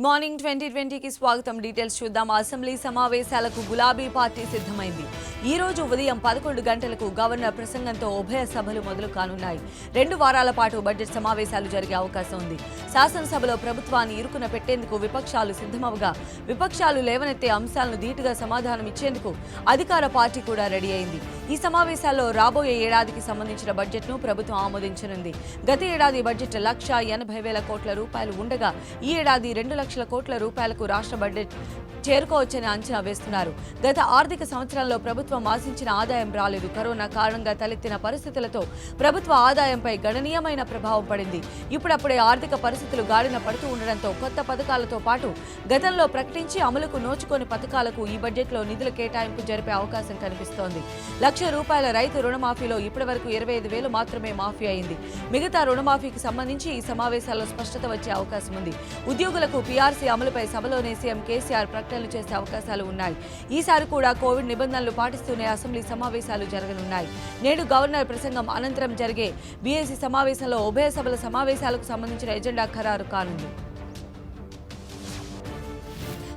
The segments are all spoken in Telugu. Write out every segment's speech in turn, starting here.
గుడ్ మార్నింగ్ 2020కి స్వాగతం. డీటెయిల్స్ చూద్దాం. అసెంబ్లీ సమావేశాలకు గులాబీ పార్టీ సిద్ధమైంది. ఈ రోజు ఉదయం 11 గంటలకు గవర్నర్ ప్రసంగంతో ఉభయ సభలు మొదలు కానున్నాయి. 2 వారాల పాటు బడ్జెట్ సమావేశాలు జరిగే అవకాశం ఉంది. శాసనసభలో ప్రభుత్వాన్ని ఇరుకున పెట్టేందుకు విపక్షాలు సిద్ధమవగా విపక్షాలు లేవనెత్తే అంశాలను ధీటుగా సమాధానం ఇచ్చేందుకు అధికార పార్టీ కూడా రెడీ అయింది. ఈ సమావేశాల్లో రాబోయే ఏడాదికి సంబంధించిన బడ్జెట్ను ప్రభుత్వం ఆమోదించనుంది. గత ఏడాది బడ్జెట్ 1,80,000 కోట్ల రూపాయలు ఉండగా ఈ ఏడాది 2 లక్షల కోట్ల రూపాయలకు రాష్ట్ర బడ్జెట్ చేరుకోవచ్చని అంచనా వేస్తున్నారు. గత ఆర్థిక సంవత్సరంలో ప్రభుత్వం ఆశించిన ఆదాయం రాలేదు. కరోనా కారణంగా తలెత్తిన పరిస్థితులతో ప్రభుత్వ ఆదాయంపై గణనీయమైన ప్రభావం పడింది. ఇప్పుడప్పుడే ఆర్థిక పరిస్థితులు గాడిన పడుతూ ఉండడంతో కొత్త పథకాలతో పాటు గతంలో ప్రకటించి అమలుకు నోచుకోని పథకాలకు ఈ బడ్జెట్లో నిధుల కేటాయింపు జరిపే అవకాశం కనిపిస్తోంది. ₹1,00,000 రైతు రుణమాఫీలో ఇప్పటివరకు 25,000 మాత్రమే మాఫీ అయింది. మిగతా రుణమాఫీకి సంబంధించి ఈ సమావేశాల్లో స్పష్టత వచ్చే అవకాశం ఉంది. ఉద్యోగులకు పీఆర్సీ అమలుపై సభలోనే సీఎం కేసీఆర్ ప్రకటనలు చేసే అవకాశాలు ఉన్నాయి. ఈసారి కూడా కోవిడ్ నిబంధనలు పాటిస్తూనే అసెంబ్లీ సమావేశాలు జరగనున్నాయి. నేడు గవర్నర్ ప్రసంగం అనంతరం జరిగే బీఏసీ సమావేశంలో ఉభయ సభల సమావేశాలకు సంబంధించిన ఎజెండా ఖరారు కానుంది.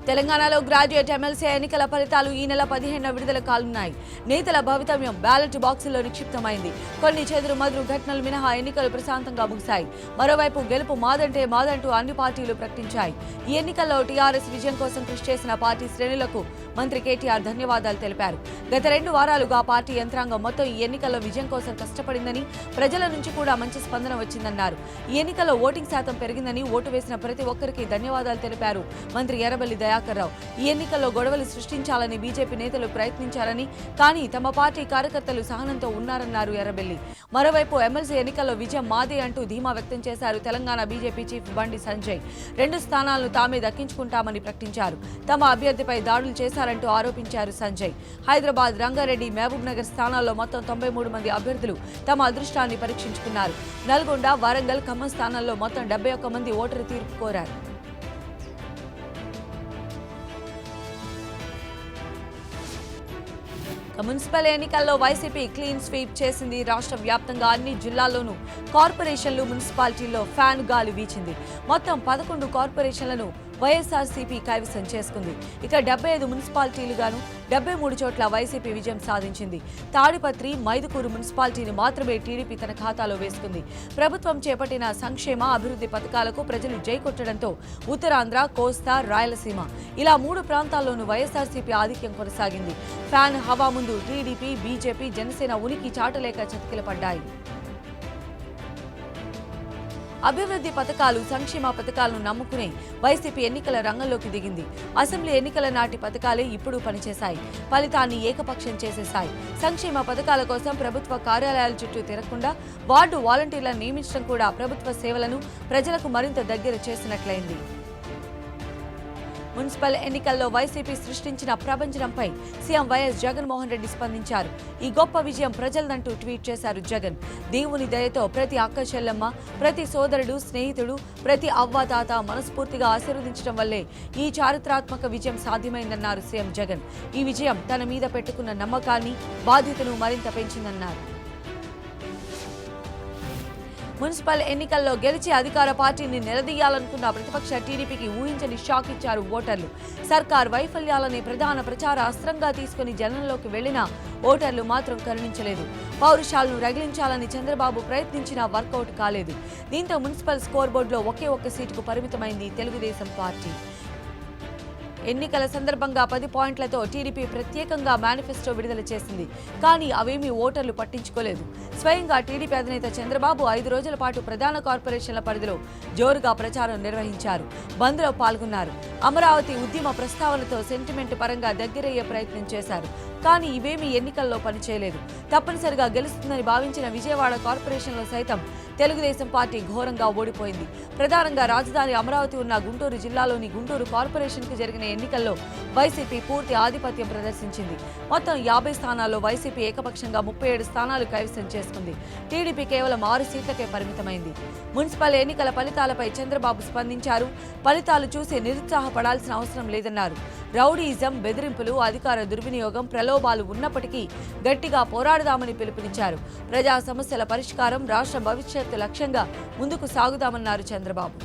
తెలంగాణలో గ్రాడ్యుయేట్ ఎమ్మెల్సీ ఎన్నికల ఫలితాలు ఈ నెల 15న విడుదల కానున్నాయి. నేతల భవితవ్యం బ్యాలెట్ బాక్సుల్లో నిక్షిప్తమైంది. కొన్ని చెదురుమదురు ఘటనలు మినహా ఎన్నికలు ప్రశాంతంగా ముగిశాయి. మరోవైపు గెలుపు మాదంటే మాదంటూ అన్ని పార్టీలు ప్రకటించాయి. ఈ ఎన్నికల్లో టీఆర్ఎస్ విజయం కోసం కృషి చేసిన పార్టీ శ్రేణులకు మంత్రి కేటీఆర్ ధన్యవాదాలు తెలిపారు. గత 2 వారాలుగా పార్టీ యంత్రాంగం మొత్తం ఈ ఎన్నికల్లో విజయం కోసం కష్టపడిందని, ప్రజల నుంచి కూడా మంచి స్పందన వచ్చిందన్నారు. ఈ ఎన్నికల్లో ఓటింగ్ శాతం పెరిగిందని, ఓటు వేసిన ప్రతి ఒక్కరికి ధన్యవాదాలు తెలిపారు మంత్రి ఎర్రబెల్లి దయాకర్ రావు. ఈ ఎన్నికల్లో గొడవలు సృష్టించాలని బీజేపీ నేతలు ప్రయత్నించారని, కానీ తమ పార్టీ కార్యకర్తలు సహనంతో ఉన్నారన్నారు ఎర్రబెల్లి. మరోవైపు ఎమ్మెల్సీ ఎన్నికల్లో విజయం మాదే అంటూ ధీమా వ్యక్తం చేశారు తెలంగాణ బీజేపీ చీఫ్ బండి సంజయ్. 2 స్థానాలను తామే దక్కించుకుంటామని ప్రకటించారు. తమ అభ్యర్థిపై దాడులు చేశారంటూ ఆరోపించారు సంజయ్. హైదరాబాద్, రంగారెడ్డి, మహబూబ్ నగర్ స్థానాల్లో మొత్తం 93 మంది అభ్యర్థులు తమ అదృష్టాన్ని పరీక్షించుకున్నారు. నల్గొండ, వరంగల్, ఖమ్మం స్థానాల్లో మొత్తం 71 మంది ఓటరు తీర్పు కోరారు. మున్సిపల్ ఎన్నికల్లో వైసీపీ క్లీన్ స్వీప్ చేసింది. రాష్ట్ర వ్యాప్తంగా అన్ని జిల్లాల్లోనూ కార్పొరేషన్లు, మున్సిపాలిటీల్లో ఫ్యాన్ గాలి వీచింది. మొత్తం 11 కార్పొరేషన్లను వైఎస్ఆర్సీపీ కైవసం చేసుకుంది. ఇక 75 మున్సిపాలిటీలుగాను 73 చోట్ల వైసీపీ విజయం సాధించింది. తాడిపత్రి, మైదుకూరు మున్సిపాలిటీని మాత్రమే టీడీపీ తన ఖాతాలో వేసుకుంది. ప్రభుత్వం చేపట్టిన సంక్షేమ, అభివృద్ధి పథకాలకు ప్రజలు జై కొట్టడంతో ఉత్తరాంధ్ర, కోస్తా, రాయలసీమ ఇలా 3 ప్రాంతాల్లోనూ వైఎస్ఆర్సీపీ ఆధిక్యం కొనసాగింది. ఫ్యాన్ హవా ముందు టీడీపీ, బీజేపీ, జనసేన ఉనికి చాటలేక చతికిలపడ్డాయి. అభివృద్ధి పథకాలు, సంక్షేమ పథకాలను నమ్ముకునే వైసీపీ ఎన్నికల రంగంలోకి దిగింది. అసెంబ్లీ ఎన్నికల నాటి పథకాలే ఇప్పుడు పనిచేశాయి. ఫలితాన్ని ఏకపక్షం చేసేశాయి. సంక్షేమ పథకాల కోసం ప్రభుత్వ కార్యాలయాల చుట్టూ తిరగకుండా వార్డు వాలంటీర్లను నియమించడం కూడా ప్రభుత్వ సేవలను ప్రజలకు మరింత దగ్గర చేసినట్లయింది. మున్సిపల్ ఎన్నికల్లో వైసీపీ సృష్టించిన ప్రభంజనంపై సీఎం వైఎస్ జగన్మోహన్ రెడ్డి స్పందించారు. ఈ గొప్ప విజయం ప్రజలదంటూ ట్వీట్ చేశారు జగన్. దేవుని దయతో ప్రతి అక్క చెల్లెమ్మ, ప్రతి సోదరుడు, స్నేహితుడు, ప్రతి అవ్వాతాత మనస్ఫూర్తిగా ఆశీర్వదించడం వల్లే ఈ చారిత్రాత్మక విజయం సాధ్యమైందన్నారు సీఎం జగన్. ఈ విజయం తన మీద పెట్టుకున్న నమ్మకాన్ని, బాధ్యతను మరింత పెంచిందన్నారు. మున్సిపల్ ఎన్నికల్లో గెలిచి అధికార పార్టీని నిలదీయాలనుకున్న ప్రతిపక్ష టీడీపీకి ఊహించని షాక్ ఇచ్చారు ఓటర్లు. సర్కార్ వైఫల్యాలని ప్రధాన ప్రచార అస్త్రంగా తీసుకుని జనంలోకి వెళ్లినా ఓటర్లు మాత్రం కరుణించలేదు. పౌరుషాలను రగిలించాలని చంద్రబాబు ప్రయత్నించినా వర్కౌట్ కాలేదు. దీంతో మున్సిపల్ స్కోర్ బోర్డులో ఒకే ఒక్క సీటుకు పరిమితమైంది తెలుగుదేశం పార్టీ. ఎన్నికల సందర్భంగా 10 పాయింట్లతో టీడీపీ ప్రత్యేకంగా మేనిఫెస్టో విడుదల చేసింది. కానీ అవేమీ ఓటర్లు పట్టించుకోలేదు. స్వయంగా టీడీపీ అధినేత చంద్రబాబు 5 రోజుల పాటు ప్రధాన కార్పొరేషన్ల పరిధిలో జోరుగా ప్రచారం నిర్వహించారు. బంద్లో పాల్గొన్నారు. అమరావతి ఉద్యమ ప్రస్తావనతో సెంటిమెంట్ పరంగా దగ్గరయ్యే ప్రయత్నం చేశారు. కానీ ఇవేమీ ఎన్నికల్లో పనిచేయలేదు. తప్పనిసరిగా గెలుస్తుందని భావించిన విజయవాడ కార్పొరేషన్లో సైతం తెలుగుదేశం పార్టీ ఘోరంగా ఓడిపోయింది. ప్రధానంగా రాజధాని అమరావతి ఉన్న గుంటూరు జిల్లాలోని గుంటూరు కార్పొరేషన్కు జరిగిన ఎన్నికల్లో వైసీపీ పూర్తి ఆధిపత్యం ప్రదర్శించింది. మొత్తం 50 స్థానాల్లో వైసీపీ ఏకపక్షంగా 37 స్థానాలు కైవసం చేసుకుంది. టీడీపీ కేవలం 6 సీట్లకే పరిమితమైంది. మున్సిపల్ ఎన్నికల ఫలితాలపై చంద్రబాబు స్పందించారు. ఫలితాలు చూసి నిరుత్సాహపడాల్సిన అవసరం లేదన్నారు. రౌడీయిజం, బెదిరింపులు, అధికార దుర్వినియోగం, ప్రలోభాలు ఉన్నప్పటికీ గట్టిగా పోరాడదామని పిలుపునిచ్చారు. ప్రజా సమస్యల పరిష్కారం, రాష్ట్ర భవిష్యత్తు లక్ష్యంగా ముందుకు సాగుదామన్నారు చంద్రబాబు.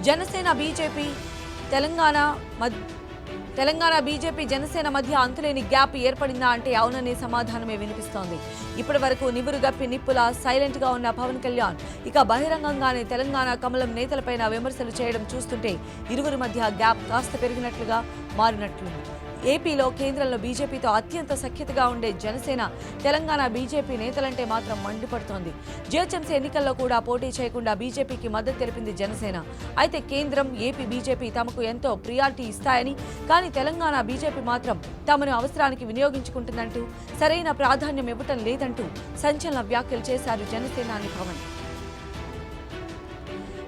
జనసేన బీజేపీ తెలంగాణ బీజేపీ జనసేన మధ్య అంతులేని గ్యాప్ ఏర్పడిందా అంటే అవుననే సమాధానమే వినిపిస్తోంది. ఇప్పటి వరకు నివురుగప్పి నిప్పులా సైలెంట్ గా ఉన్న పవన్ కళ్యాణ్ ఇక బహిరంగంగానే తెలంగాణ కమలం నేతలపైన విమర్శలు చేయడం చూస్తుంటే ఇరువురి మధ్య గ్యాప్ కాస్త పెరిగినట్లుగా మారినట్లుంది. ఏపీలో కేంద్రంలో బీజేపీతో అత్యంత సఖ్యతగా ఉండే జనసేన తెలంగాణ బీజేపీ నేతలంటే మాత్రం మండిపడుతోంది. జీహెచ్ఎంసీ ఎన్నికల్లో కూడా పోటీ చేయకుండా బీజేపీకి మద్దతు తెలిపింది జనసేన. అయితే కేంద్రం, ఏపీ బీజేపీ తమకు ఎంతో ప్రియారిటీ ఇస్తాయని, కానీ తెలంగాణ బీజేపీ మాత్రం తమను అవసరానికి వినియోగించుకుంటుందంటూ, సరైన ప్రాధాన్యం ఇవ్వటం లేదంటూ సంచలన వ్యాఖ్యలు చేశారు జనసేనాని పవన్.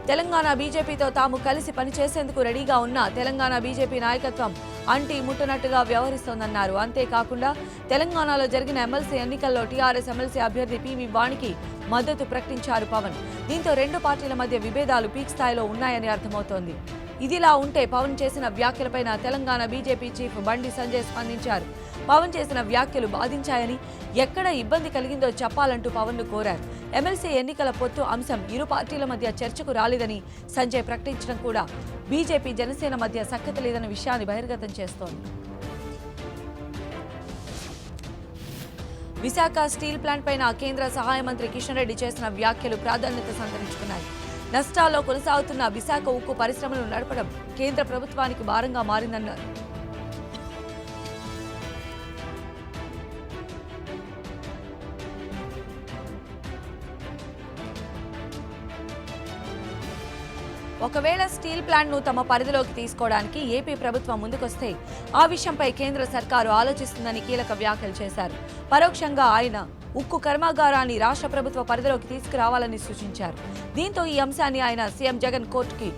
తెలంగాణ బీజేపీతో తాము కలిసి పనిచేసేందుకు రెడీగా ఉన్న తెలంగాణ బీజేపీ నాయకత్వం అంటి ముట్టనట్టుగా వ్యవహరిస్తోందన్నారు. అంతేకాకుండా తెలంగాణలో జరిగిన ఎమ్మెల్సీ ఎన్నికల్లో టీఆర్ఎస్ ఎమ్మెల్సీ అభ్యర్థి పివి వాణికి మద్దతు ప్రకటించారు పవన్. దీంతో రెండు పార్టీల మధ్య విభేదాలు పీక్ స్థాయిలో ఉన్నాయని అర్థమవుతోంది. ఇదిలా ఉంటే పవన్ చేసిన వ్యాఖ్యలపైన తెలంగాణ బీజేపీ చీఫ్ బండి సంజయ్ స్పందించారు. పవన్ చేసిన వ్యాఖ్యలు బాధించాయని, ఎక్కడ ఇబ్బంది కలిగిందో చెప్పాలంటూ పవన్ను కోరారు. ఎమ్మెల్సీ ఎన్నికల పొత్తు అంశం ఇరు పార్టీల మధ్య చర్చకు రాలేదని సంజయ్ ప్రకటించడం కూడా బీజేపీ జనసేన మధ్య సఖ్యత లేదన్న విషయాన్ని బహిర్గతం చేస్తోంది. విశాఖ స్టీల్ ప్లాంట్ పైన కేంద్ర సహాయ మంత్రి కిషన్ రెడ్డి చేసిన వ్యాఖ్యలు ప్రాధాన్యత సంతరించుకున్నాయి. నష్టాల్లో కొనసాగుతున్న విశాఖ ఉక్కు పరిశ్రమను నడపడం కేంద్ర ప్రభుత్వానికి భారంగా మారిందన్నారు. ఒకవేళ స్టీల్ ప్లాంట్ను తమ పరిధిలోకి తీసుకోవడానికి ఏపీ ప్రభుత్వం ముందుకొస్తే ఆ విషయంపై కేంద్ర సర్కారు ఆలోచిస్తుందని కీలక వ్యాఖ్యలు చేశారు. పరోక్షంగా ఆయన ఉక్కు కర్మాగారాన్ని రాష్ట్ర ప్రభుత్వ పరిధిలోకి తీసుకురావాలని సూచించారు. దీంతో ఈ అంశాన్ని ఆయన సీఎం జగన్ కోర్టుకి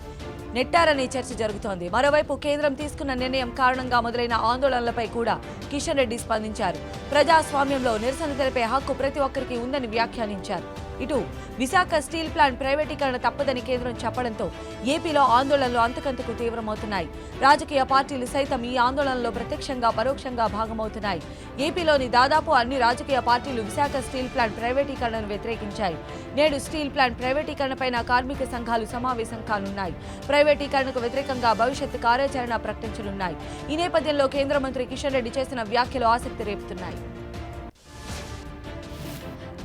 నెట్టారనే చర్చ జరుగుతోంది. మరోవైపు కేంద్రం తీసుకున్న నిర్ణయం కారణంగా మొదలైన ఆందోళనలపై కూడా కిషన్ రెడ్డి స్పందించారు. ప్రజాస్వామ్యంలో నిరసన తెలిపే హక్కు ప్రతి ఒక్కరికి ఉందని వ్యాఖ్యానించారు. ఇటు విశాఖ స్టీల్ ప్లాంట్ ప్రైవేటీకరణ తప్పదని కేంద్రం చెప్పడంతో ఏపీలో ఆందోళనలు అంతకంతకు తీవ్రమవుతున్నాయి. రాజకీయ పార్టీలు సైతం ఈ ఆందోళనలో ప్రత్యక్షంగా పరోక్షంగా భాగమవుతున్నాయి. ఏపీలోని దాదాపు అన్ని రాజకీయ పార్టీలు విశాఖ స్టీల్ ప్లాంట్ ప్రైవేటీకరణను వ్యతిరేకించాయి. నేడు స్టీల్ ప్లాంట్ ప్రైవేటీకరణపైన కార్మిక సంఘాలు సమావేశం కానున్నాయి. ప్రైవేటీకరణకు వ్యతిరేకంగా భవిష్యత్తు కార్యాచరణ ప్రకటించనున్నాయి. ఈ నేపథ్యంలో కేంద్ర మంత్రి కిషన్ రెడ్డి చేసిన వ్యాఖ్యలు ఆసక్తి రేపుతున్నాయి.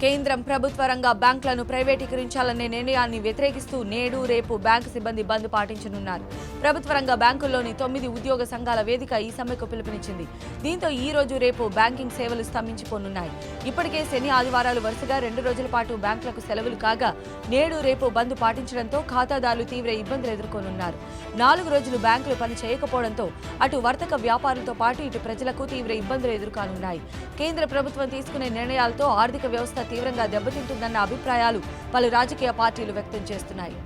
కేంద్రం ప్రభుత్వ రంగ బ్యాంకులను ప్రైవేటీకరించాలనే నిర్ణయాన్ని వ్యతిరేకిస్తూ నేడు రేపు బ్యాంకు సిబ్బంది బంద్ పాటించనున్నారు. ప్రభుత్వ రంగ బ్యాంకుల్లోని 9 ఉద్యోగ సంఘాల వేదిక ఈ సమ్మెకు పిలుపునిచ్చింది. దీంతో ఈ రోజు రేపు బ్యాంకింగ్ సేవలు స్తంభించిపోనున్నాయి. ఇప్పటికే శని ఆదివారాలు వరుసగా 2 రోజుల పాటు బ్యాంకులకు సెలవులు కాగా నేడు రేపు బంద్ పాటించడంతో ఖాతాదారులు తీవ్ర ఇబ్బందులు ఎదుర్కొనున్నారు. 4 రోజులు బ్యాంకులు పని చేయకపోవడంతో అటు వర్తక వ్యాపారులతో పాటు ఇటు ప్రజలకు తీవ్ర ఇబ్బందులు ఎదుర్కొనున్నాయి. కేంద్ర ప్రభుత్వం తీసుకునే నిర్ణయాలతో ఆర్థిక వ్యవస్థ తీవ్రంగా దెబ్బతింటుందన్న అభిప్రాయాలు పలు రాజకీయ పార్టీలు వ్యక్తం చేస్తున్నాయి.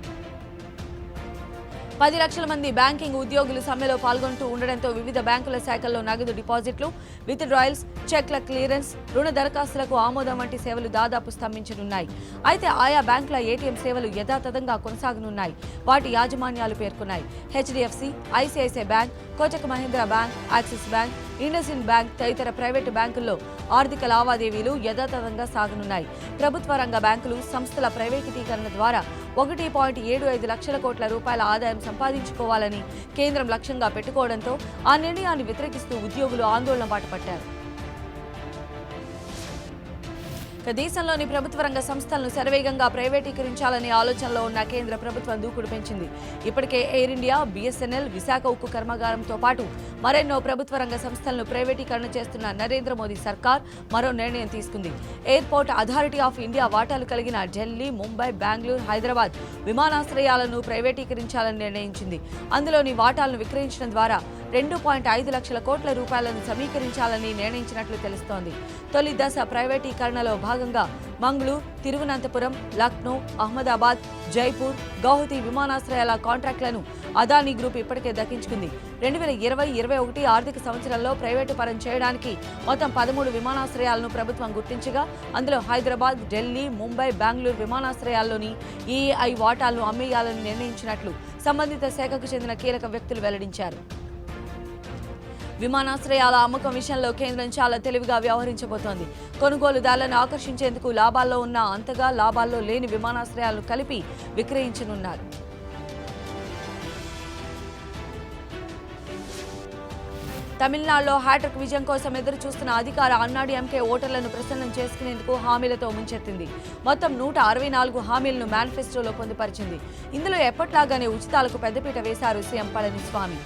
10 లక్షల మంది బ్యాంకింగ్ ఉద్యోగులు సమ్మెలో పాల్గొంటూ ఉండడంతో వివిధ బ్యాంకుల శాఖల్లో నగదు డిపాజిట్లు, విత్ డ్రాయల్స్, చెక్ల క్లియరెన్స్, రుణ దరఖాస్తులకు ఆమోదం వంటి సేవలు దాదాపు స్తంభించనున్నాయి. అయితే ఆయా బ్యాంకుల ఏటీఎం సేవలు యథాతథంగా కొనసాగనున్నాయి. వాటి యాజమాన్యాలు పేర్కొన్నాయి. HDFC, ICICI bank, Kotak Mahindra bank, axis bank, IndusInd bank తదితర ప్రైవేటు బ్యాంకుల్లో ఆర్థిక లావాదేవీలు యథాతథంగా సాగనున్నాయి. ప్రభుత్వ రంగ బ్యాంకులు, సంస్థల ప్రైవేటీకరణ ద్వారా 1.75 లక్షల కోట్ల రూపాయల ఆదాయం సంపాదించుకోవాలని కేంద్రం లక్ష్యంగా పెట్టుకోవడంతో ఆ నిర్ణయాన్ని వ్యతిరేకిస్తూ ఉద్యోగులు ఆందోళన బాటపట్టారు. దేశంలోని ప్రభుత్వ రంగ సంస్థలను శరవేగంగా ప్రైవేటీకరించాలనే ఆలోచనలో ఉన్న కేంద్ర ప్రభుత్వం దూకుడు పెంచింది. ఇప్పటికే ఎయిర్ ఇండియా, బిఎస్ఎన్ఎల్, విశాఖ ఉక్కు కర్మాగారంతో పాటు మరెన్నో ప్రభుత్వ రంగ సంస్థలను ప్రైవేటీకరణ చేస్తున్న నరేంద్ర మోదీ సర్కార్ మరో నిర్ణయం తీసుకుంది. ఎయిర్పోర్ట్ అథారిటీ ఆఫ్ ఇండియా వాటాలు కలిగిన ఢిల్లీ, ముంబై, బెంగళూరు, హైదరాబాద్ విమానాశ్రయాలను ప్రైవేటీకరించాలని నిర్ణయించింది. అందులోని వాటాలను విక్రయించడం ద్వారా 2.5 లక్షల కోట్ల రూపాయలను సమీకరించాలని నిర్ణయించినట్లు తెలుస్తోంది. తొలి దశ ప్రైవేటీకరణలో భాగంగా మంగళూరు, తిరువనంతపురం, లక్నో, అహ్మదాబాద్, జైపూర్, గౌహతి విమానాశ్రయాల కాంట్రాక్టులను అదానీ గ్రూప్ ఇప్పటికే దక్కించుకుంది. 2020-21 ఆర్థిక సంవత్సరంలో ప్రైవేటు పరం చేయడానికి మొత్తం 13 విమానాశ్రయాలను ప్రభుత్వం గుర్తించగా అందులో హైదరాబాద్, ఢిల్లీ, ముంబై, బెంగళూరు విమానాశ్రయాల్లోని ఏఐ వాటాలను అమ్మేయాలని నిర్ణయించినట్లు సంబంధిత శాఖకు చెందిన కీలక వ్యక్తులు వెల్లడించారు. విమానాశ్రయాల అమ్మకం విషయంలో కేంద్రం చాలా తెలివిగా వ్యవహరించబోతోంది. కొనుగోలుదారులను ఆకర్షించేందుకు లాభాల్లో ఉన్న, అంతగా లాభాల్లో లేని విమానాశ్రయాలను కలిపి విక్రయించనున్నారు. తమిళనాడులో హ్యాట్రిక్ విజయం కోసం ఎదురు చూస్తున్న అధికార అన్నాడీఎంకే ఓటర్లను ప్రసన్నం చేసుకునేందుకు హామీలతో ముంచెత్తింది. మొత్తం 164 హామీలను మేనిఫెస్టోలో పొందుపరిచింది. ఇందులో ఎప్పట్లాగానే ఉచితాలకు పెద్దపీట వేశారు సీఎం పళనిస్వామి.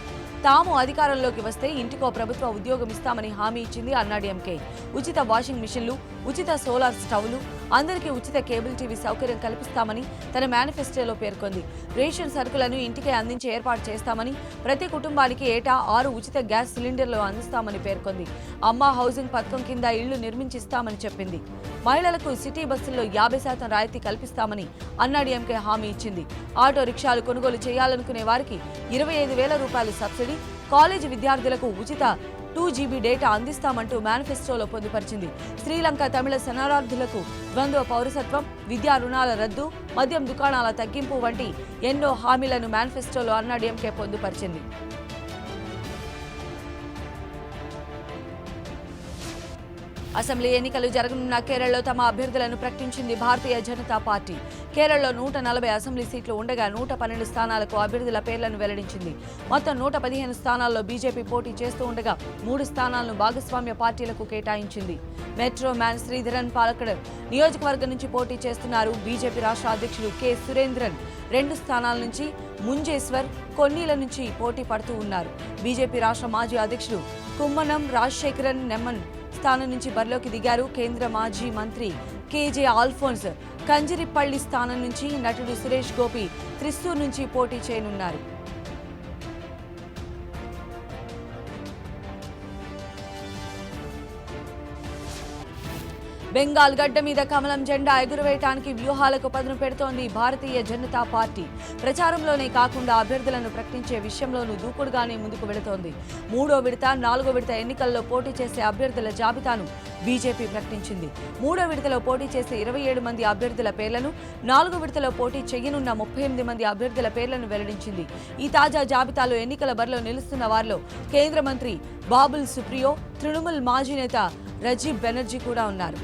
తాము అధికారంలోకి వస్తే ఇంటికో ప్రభుత్వ ఉద్యోగం ఇస్తామని హామీ ఇచ్చింది అన్నాడీఎంకే. ఉచిత వాషింగ్ మిషన్లు, ఉచిత సోలార్ స్టవ్లు, అందరికీ ఉచిత కేబుల్ టీవీ సౌకర్యం కల్పిస్తామని తన మేనిఫెస్టోలో పేర్కొంది. రేషన్ సరుకులను ఇంటికే అందించే ఏర్పాటు చేస్తామని, ప్రతి కుటుంబానికి ఏటా 6 ఉచిత గ్యాస్ సిలిండర్లు అందిస్తామని పేర్కొంది. అమ్మా హౌసింగ్ పథకం కింద ఇళ్లు నిర్మించిస్తామని చెప్పింది. మహిళలకు సిటీ బస్సుల్లో 50% రాయితీ కల్పిస్తామని అన్నాడీఎంకే హామీ ఇచ్చింది. ఆటో రిక్షాలు కొనుగోలు చేయాలనుకునే వారికి 25,000 రూపాయలు సబ్సిడీ, కాలేజీ విద్యార్థులకు ఉచిత 2 GB డేటా అందిస్తామంటూ మేనిఫెస్టోలో పొందుపరిచింది. శ్రీలంక తమిళ శరణార్థులకు ద్వంద్వ పౌరసత్వం, విద్యా రుణాల రద్దు, మద్యం దుకాణాల తగ్గింపు వంటి ఎన్నో హామీలను మేనిఫెస్టోలో అన్నాడీఎంకే పొందుపరిచింది. అసెంబ్లీ ఎన్నికలు జరగనున్న కేరళలో తమ అభ్యర్థులను ప్రకటించింది భారతీయ జనతా పార్టీ. కేరళలో 140 అసెంబ్లీ సీట్లు ఉండగా 112 స్థానాలకు అభ్యర్థుల పేర్లను వెల్లడించింది. మొత్తం 115 స్థానాల్లో బీజేపీ పోటీ చేస్తూ ఉండగా 3 స్థానాలను భాగస్వామ్య పార్టీలకు కేటాయించింది. మెట్రో మ్యాన్ శ్రీధరన్ పాలక్కడ్ నియోజకవర్గం నుంచి పోటీ చేస్తున్నారు. బీజేపీ రాష్ట్ర అధ్యక్షుడు కె సురేంద్రన్ 2 స్థానాల నుంచి, ముంజేశ్వర్, కొన్నీల నుంచి పోటీ పడుతూ ఉన్నారు. బీజేపీ రాష్ట్ర మాజీ అధ్యక్షుడు కుమ్మనం రాజశేఖరన్ నెమ్మన్ స్థానం నుంచి బరిలోకి దిగారు. కేంద్ర మాజీ మంత్రి కేజే ఆల్ఫోన్స్ కంజిరిపల్లి స్థానం నుంచి, నటుడు సురేష్ గోపి త్రిస్తూర్ నుంచి పోటీ చేయనున్నారు. బెంగాల్ గడ్డ మీద కమలం జెండా ఎగురవేయటానికి వ్యూహాలకు పదును పెడుతోంది భారతీయ జనతా పార్టీ. ప్రచారంలోనే కాకుండా అభ్యర్థులను ప్రకటించే విషయంలోనూ దూకుడుగానే ముందుకు వెళుతోంది. 3వ విడత, 4వ విడత ఎన్నికల్లో పోటీ చేసే అభ్యర్థుల జాబితాను బీజేపీ ప్రకటించింది. 3వ విడతలో పోటీ చేసే 27 మంది అభ్యర్థుల పేర్లను, 4వ విడతలో పోటీ చేయనున్న 38 మంది అభ్యర్థుల పేర్లను వెల్లడించింది. ఈ తాజా జాబితాలో ఎన్నికల బరిలో నిలుస్తున్న వారిలో కేంద్ర మంత్రి బాబుల్ సుప్రియో, తృణమూల్ మాజీ నేత రజీబ్ బెనర్జీ కూడా ఉన్నారు.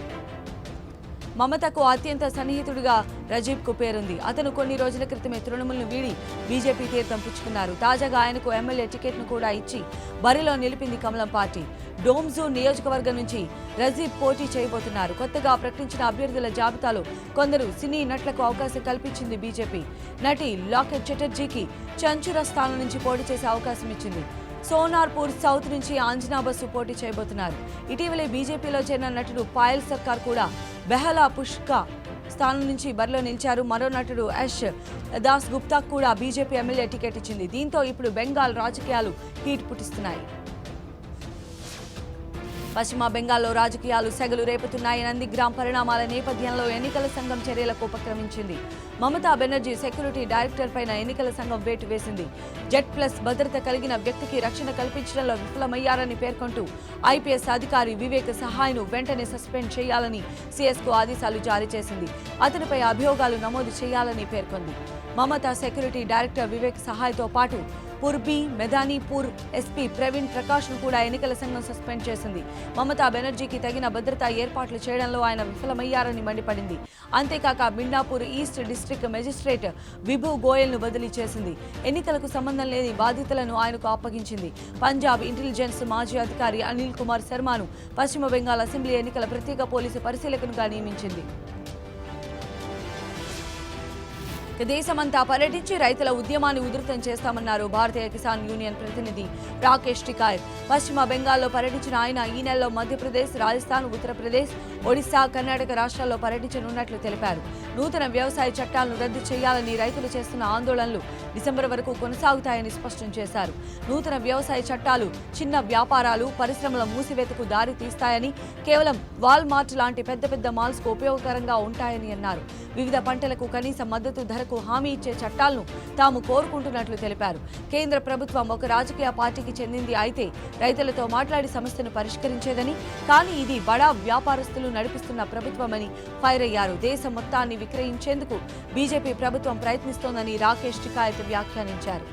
మమతకు అత్యంత సన్నిహితుడిగా రజీబ్కు పేరుంది. అతను కొన్ని రోజుల క్రితమే తృణమూల్ను వీడి బీజేపీ తీర్థం పుచ్చుకున్నారు. తాజాగా ఆయనకు ఎమ్మెల్యే టికెట్ను కూడా ఇచ్చి బరిలో నిలిపింది కమలం పార్టీ. డోమ్జూ నియోజకవర్గం నుంచి రజీబ్ పోటీ చేయబోతున్నారు. కొత్తగా ప్రకటించిన అభ్యర్థుల జాబితాలో కొందరు సినీ నటులకు అవకాశం కల్పించింది బీజేపీ. నటి లాకెట్ చటర్జీకి చంచురా స్థానం నుంచి పోటీ చేసే అవకాశం ఇచ్చింది. సోనార్పూర్ సౌత్ నుంచి ఆంజనా బసు పోటీ చేయబోతున్నారు. ఇటీవలే బీజేపీలో చేరిన నటుడు పాయల్ సర్కార్ కూడా బెహలా పుష్క స్థానం నుంచి బరిలో నిలిచారు. మరో నటుడు యష్ దాస్ గుప్తాకు కూడా బీజేపీ ఎమ్మెల్యే టికెట్ ఇచ్చింది. దీంతో ఇప్పుడు బెంగాల్ రాజకీయాలు హీట్ పుట్టిస్తున్నాయి. పశ్చిమ బెంగాల్లో రాజకీయాలు సెగలు రేపుతున్నాయి. నందిగ్రామ్ పరిణామాల నేపథ్యంలో ఎన్నికల సంఘం చర్యలకు ఉపక్రమించింది. మమతా బెనర్జీ సెక్యూరిటీ డైరెక్టర్ పైన ఎన్నికల సంఘం వేటు వేసింది. జెడ్+ భద్రత కలిగిన వ్యక్తికి రక్షణ కల్పించడంలో విఫలమయ్యారని పేర్కొంటూ ఐపీఎస్ అధికారి వివేక్ సహాయ్ను వెంటనే సస్పెండ్ చేయాలని సీఎస్కు ఆదేశాలు జారీ చేసింది. అతనిపై అభియోగాలు నమోదు చేయాలని పేర్కొంది. మమతా సెక్యూరిటీ డైరెక్టర్ వివేక్ సహాయ్తో పాటు పూర్బీ మెదానీపూర్ ఎస్పీ ప్రవీణ్ ప్రకాష్ను కూడా ఎన్నికల సంఘం సస్పెండ్ చేసింది. మమతా బెనర్జీకి తగిన భద్రతా ఏర్పాట్లు చేయడంలో ఆయన విఫలమయ్యారని మండిపడింది. అంతేకాక మిడ్నాపూర్ ఈస్ట్ డిస్ట్రిక్ట్ మెజిస్ట్రేట్ విభు గోయల్ను బదిలీ చేసింది. ఎన్నికలకు సంబంధం లేని బాధ్యతలను ఆయనకు అప్పగించింది. పంజాబ్ ఇంటెలిజెన్స్ మాజీ అధికారి అనిల్ కుమార్ శర్మను పశ్చిమ బెంగాల్ అసెంబ్లీ ఎన్నికల ప్రత్యేక పోలీసు పరిశీలకునిగా నియమించింది. దేశమంతా పర్యటించి రైతుల ఉద్యమాన్ని ఉధృతం చేస్తామన్నారు భారతీయ కిసాన్ యూనియన్ ప్రతినిధి రాకేష్ టికాయత్. పశ్చిమ బెంగాల్లో పర్యటించిన ఆయన ఈ నెలలో మధ్యప్రదేశ్, రాజస్థాన్, ఉత్తరప్రదేశ్, ఒడిశా, కర్ణాటక రాష్ట్రాల్లో పర్యటించనున్నట్లు తెలిపారు. నూతన వ్యవసాయ చట్టాలను రద్దు చేయాలని రైతులు చేస్తున్న ఆందోళనలు డిసెంబర్ వరకు కొనసాగుతాయని స్పష్టం చేశారు. నూతన వ్యవసాయ చట్టాలు చిన్న వ్యాపారాలు, పరిశ్రమల మూసివేతకు దారి తీస్తాయని, కేవలం వాల్మార్ట్ లాంటి పెద్ద పెద్ద మాల్స్కు ఉపయోగకరంగా ఉంటాయని అన్నారు. వివిధ పంటలకు కనీస మద్దతు ధరకు హామీ ఇచ్చే చట్టాలను తాము కోరుకుంటున్నట్లు తెలిపారు. కేంద్ర ప్రభుత్వం ఒక రాజకీయ పార్టీకి చెందింది అయితే రైతులతో మాట్లాడి సమస్యను పరిష్కరించేదని, కానీ ఇది బడా వ్యాపారస్తులు నడిపిస్తున్న ప్రభుత్వమని ఫైర్ అయ్యారు. దేశం మొత్తాన్ని విక్రయించేందుకు బీజేపీ ప్రభుత్వం ప్రయత్నిస్తోందని రాకేష్ టికాయత్ వ్యాఖ్యానించారు.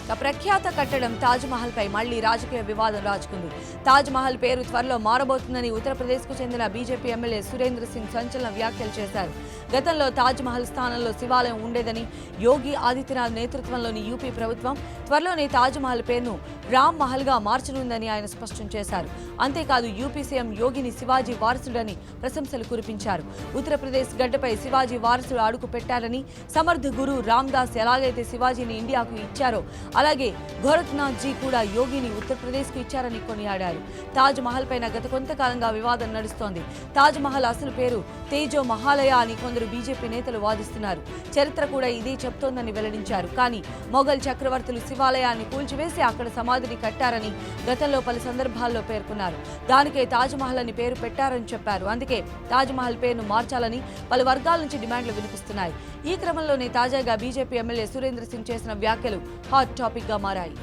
ఇక ప్రఖ్యాత కట్టడం తాజ్ మహల్ పై మళ్లీ రాజకీయ వివాదం రాజుకుంది. తాజ్ మహల్ పేరు త్వరలో మారబోతుందని ఉత్తరప్రదేశ్కు చెందిన బీజేపీ ఎమ్మెల్యే సురేంద్ర సింగ్ సంచలన వ్యాఖ్యలు చేశారు. గతంలో తాజ్ మహల్ స్థానంలో శివాలయం ఉండేదని, యోగి ఆదిత్యనాథ్ నేతృత్వంలోని యూపీ ప్రభుత్వం త్వరలోనే తాజ్ మహల్ పేరును రామ్ మహల్గా మార్చనుందని ఆయన స్పష్టం చేశారు. అంతేకాదు యూపీ సీఎం యోగిని శివాజీ వారసుడని ప్రశంసలు కురిపించారు. ఉత్తరప్రదేశ్ గడ్డపై శివాజీ వారసుడు అడుగు పెట్టారని, సమర్థ గురు రామ్దాస్ ఎలాగైతే శివాజీని ఇండియాకు ఇచ్చారో అలాగే గోరఖ్నాథ్ జీ కూడా యోగిని ఉత్తరప్రదేశ్కు ఇచ్చారని కొనియాడారు. తాజ్ మహల్ పైన గత కొంతకాలంగా వివాదం నడుస్తోంది. తాజ్ మహల్ అసలు పేరు తేజో మహాలయ అని కొందరు బీజేపీ నేతలు వాదిస్తున్నారు. చరిత్ర కూడా ఇదే చెప్తోందని వెల్లడించారు. కానీ మొఘల్ చక్రవర్తులు శివాలయాన్ని కూల్చివేసి అక్కడ సమాధిని కట్టారని గతంలో పలు సందర్భాల్లో పేర్కొన్నారు. దానికే తాజ్ మహల్ అని పేరు పెట్టారని చెప్పారు. అందుకే తాజ్ మహల్ పేరును మార్చాలని పలు వర్గాల నుంచి డిమాండ్లు వినిపిస్తున్నాయి. ఈ క్రమంలోనే తాజాగా బీజేపీ ఎమ్మెల్యే సురేంద్ర సింగ్ చేసిన వ్యాఖ్యలు హాట్ టాపిక్ గా మారాయి.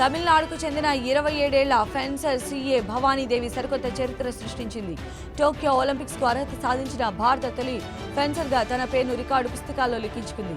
తమిళనాడుకు చెందిన 27 ఏళ్ల ఫెన్సర్ సీఏ భవానీదేవి సరికొత్త చరిత్ర సృష్టించింది. టోక్యో ఒలింపిక్స్కు అర్హత సాధించిన భారత తొలి ఫెన్సర్గా తన పేరును రికార్డు పుస్తకాల్లో లిఖించుకుంది.